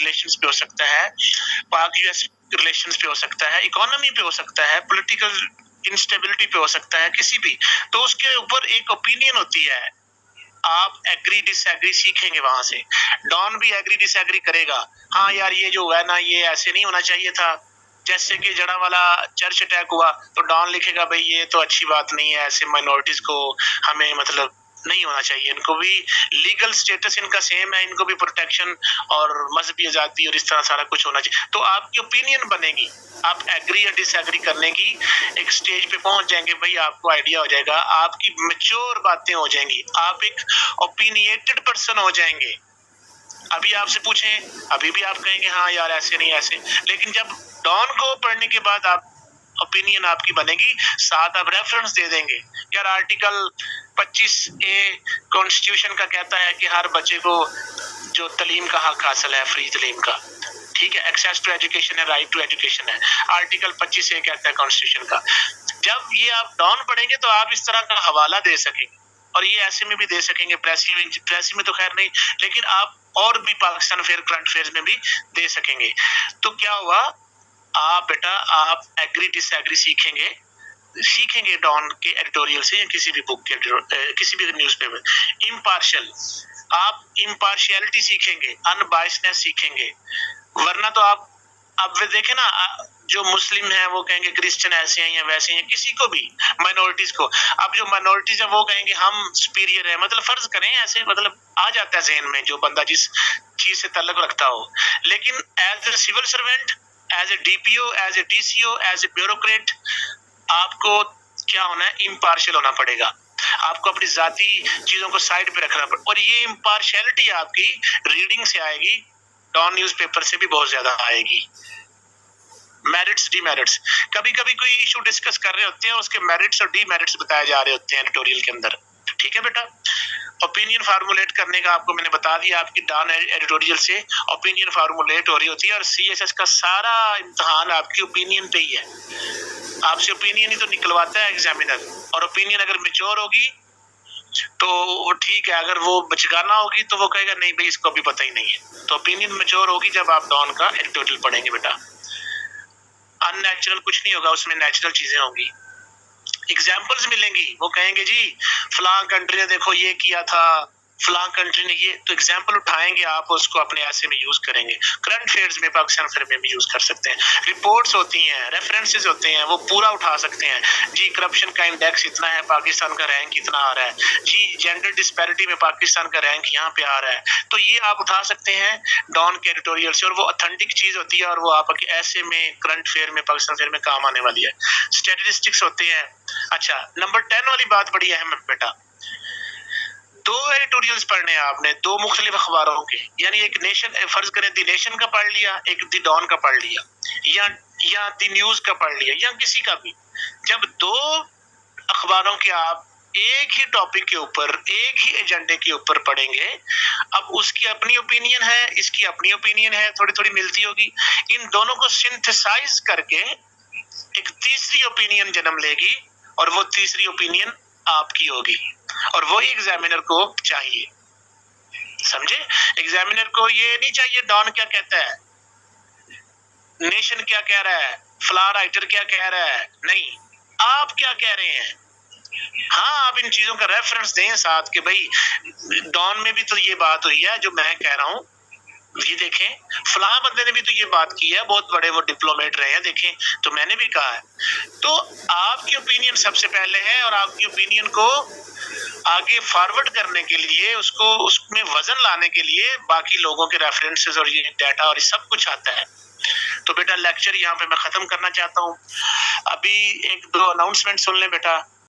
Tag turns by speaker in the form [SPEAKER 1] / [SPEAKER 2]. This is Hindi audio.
[SPEAKER 1] रिलेशंस पे हो सकता है, पाक यूएस रिलेशंस पे हो सकता है, इकोनॉमी पे हो सकता है, पॉलिटिकल इंस्टेबिलिटी पे हो सकता है, किसी भी, तो उसके ऊपर एक ओपिनियन होती है। आप एग्री डिसएग्री सीखेंगे वहां से। डॉन भी एग्री डिसएग्री करेगा, हाँ यार ये जो है ना ये ऐसे नहीं होना चाहिए था। जैसे कि जड़ा वाला चर्च अटैक हुआ तो डॉन लिखेगा भाई ये तो अच्छी बात नहीं है, ऐसे माइनॉरिटीज को हमें मतलब नहीं होना चाहिए, इनको भी लीगल स्टेटस इनका सेम है, इनको भी प्रोटेक्शन और मजहबी आजादी और इस तरह सारा कुछ होना चाहिए। तो आपकी ओपिनियन बनेगी, आप एग्री या डिसएग्री करने की एक स्टेज पे पहुंच जाएंगे भाई, आपको आइडिया हो जाएगा, आपकी मैच्योर बातें हो जाएंगी, आप एक ओपिनिएटेड पर्सन हो जाएंगे। अभी आपसे पूछें, अभी भी आप कहेंगे हाँ यार ऐसे नहीं ऐसे, लेकिन जब डॉन को पढ़ने के बाद आप ओपिनियन आपकी बनेगी, साथ आप रेफरेंस दे देंगे। यार आर्टिकल 25A कॉन्स्टिट्यूशन का कहता है कि हर बच्चे को जो तालीम का हक हासिल है, फ्री तालीम का, ठीक है, एक्सेस टू एजुकेशन है, राइट टू एजुकेशन है, आर्टिकल 25A कहता है कॉन्स्टिट्यूशन का। जब ये आप डॉन पढ़ेंगे तो आप इस तरह का हवाला दे सकेंगे, और ये ऐसे में भी दे सकेंगे, प्रेसी में तो खैर नहीं, लेकिन आप और भी पाकिस्तान फेयर करंट अफेयर्स में भी दे सकेंगे। तो क्या हुआ, आप बेटा आप एग्री डिसएग्री सीखेंगे डॉन के एडिटोरियल से या किसी भी बुक के किसी भी न्यूज़पेपर। इम्पार्शियल, आप इम्पार्शियलिटी सीखेंगे, अनबायसनेस सीखेंगे, वरना तो आप अब वे देखे ना, जो मुस्लिम है वो कहेंगे क्रिश्चियन ऐसे हैं या वैसे हैं, किसी को भी माइनॉरिटीज को, अब जो माइनॉरिटीज है वो कहेंगे हम सुपीरियर है, मतलब फर्ज करें ऐसे, मतलब आ जाता है जहन में जो बंदा जिस चीज से ताल्लुक रखता हो। लेकिन as a civil servant, as a DPO, as a DCO, as a bureaucrat, आपको क्या होना है, इम्पार्शियल होना पड़ेगा। आपको अपनी जाती चीजों को साइड पे रखना पड़ेगा, और ये इम्पार्शियलिटी आपकी रीडिंग से आएगी, डॉन न्यूज़पेपर से भी बहुत ज्यादा आएगी। मेरिट्स डीमेरिट्स, कभी कभी कोई इशू डिस्कस कर रहे होते हैं, उसके मेरिट्स और डीमेरिट्स बताए जा रहे होते हैं एडिटोरियल के अंदर, ठीक है बेटा। ओपिनियन फार्मुलेट करने का आपको मैंने बता दिया, आपकी डॉन एडिटोरियल से ओपिनियन फार्मुलेट हो रही होती है, और सीएसएस का सारा इम्तिहान आपकी ओपिनियन पे ही है, आपसे ओपिनियन ही तो निकलवाता है एग्जामिनर, और ओपिनियन अगर मेच्योर होगी तो ठीक है, अगर वो बचगाना होगी तो वो कहेगा नहीं भाई इसको अभी पता ही नहीं है। तो ओपिनियन मेच्योर होगी जब आप डॉन का एडिटोरियल पढ़ेंगे बेटा। अननेचुरल कुछ नहीं होगा, उसमें नेचुरल चीजें होंगी, एग्जाम्पल्स मिलेंगी, वो कहेंगे जी फलां कंट्री ने देखो ये किया था, फलां कंट्री ने ये, तो एग्जाम्पल उठाएंगे आप, उसको अपने ऐसे में यूज करेंगे। करंट अफेयर्स में पाकिस्तान अफेयर में भी यूज कर सकते हैं, रिपोर्ट्स होती हैं, रेफरेंसेस होते हैं, वो पूरा उठा सकते हैं जी, करप्शन का इंडेक्स इतना है, पाकिस्तान का रैंक इतना आ रहा है जी, जेंडर डिस्पैरिटी में पाकिस्तान का रैंक यहाँ पे आ रहा है, तो ये आप उठा सकते हैं डॉन के एडिटोरियल से, और वो ऑथेंटिक चीज होती है, और वो आपके ऐसे में करंट अफेयर में, पाकिस्तान अफेयर में काम आने वाली है। स्टैटिस्टिक्स होते हैं। अच्छा, नंबर 10 वाली बात बड़ी अहम है बेटा, दो एडिटोरियल्स पढ़ने हैं आपने, दो मुख्तलिफ अखबारों के, यानी एक नेशन, फर्ज करें दी नेशन का पढ़ लिया, एक दी डॉन का पढ़ लिया, या दी न्यूज का पढ़ लिया, या किसी का भी। जब दो अखबारों के आप एक ही टॉपिक के ऊपर, एक ही एजेंडे के ऊपर पढ़ेंगे, अब उसकी अपनी ओपिनियन है, इसकी अपनी ओपिनियन है, थोड़ी थोड़ी मिलती होगी, इन दोनों को सिंथेसाइज करके एक तीसरी ओपिनियन जन्म लेगी, और वो तीसरी ओपिनियन आपकी होगी, और वही एग्जामिनर को चाहिए। समझे, एग्जामिनर को ये नहीं चाहिए डॉन क्या कहता है, नेशन क्या कह रहा है, फ्ला राइटर क्या कह रहा है, नहीं, आप क्या कह रहे हैं। हाँ, आप इन चीजों का रेफरेंस दें साथ के भाई डॉन में भी तो ये बात हुई है जो मैं कह रहा हूँ, ये देखें फलां बंदे ने भी तो ये बात की है, बहुत बड़े वो डिप्लोमेट रहे हैं, देखें तो मैंने भी कहा है। तो आपकी ओपिनियन सबसे पहले है, और आपकी ओपिनियन को आगे फॉरवर्ड करने के लिए, उसको उसमें वजन लाने के लिए बाकी लोगों के रेफरेंसेस और ये डाटा और ये सब कुछ आता है। तो बेटा लेक्चर यहाँ पे मैं खत्म करना चाहता हूँ, अभी एक दो अनाउंसमेंट सुन लें बेटा।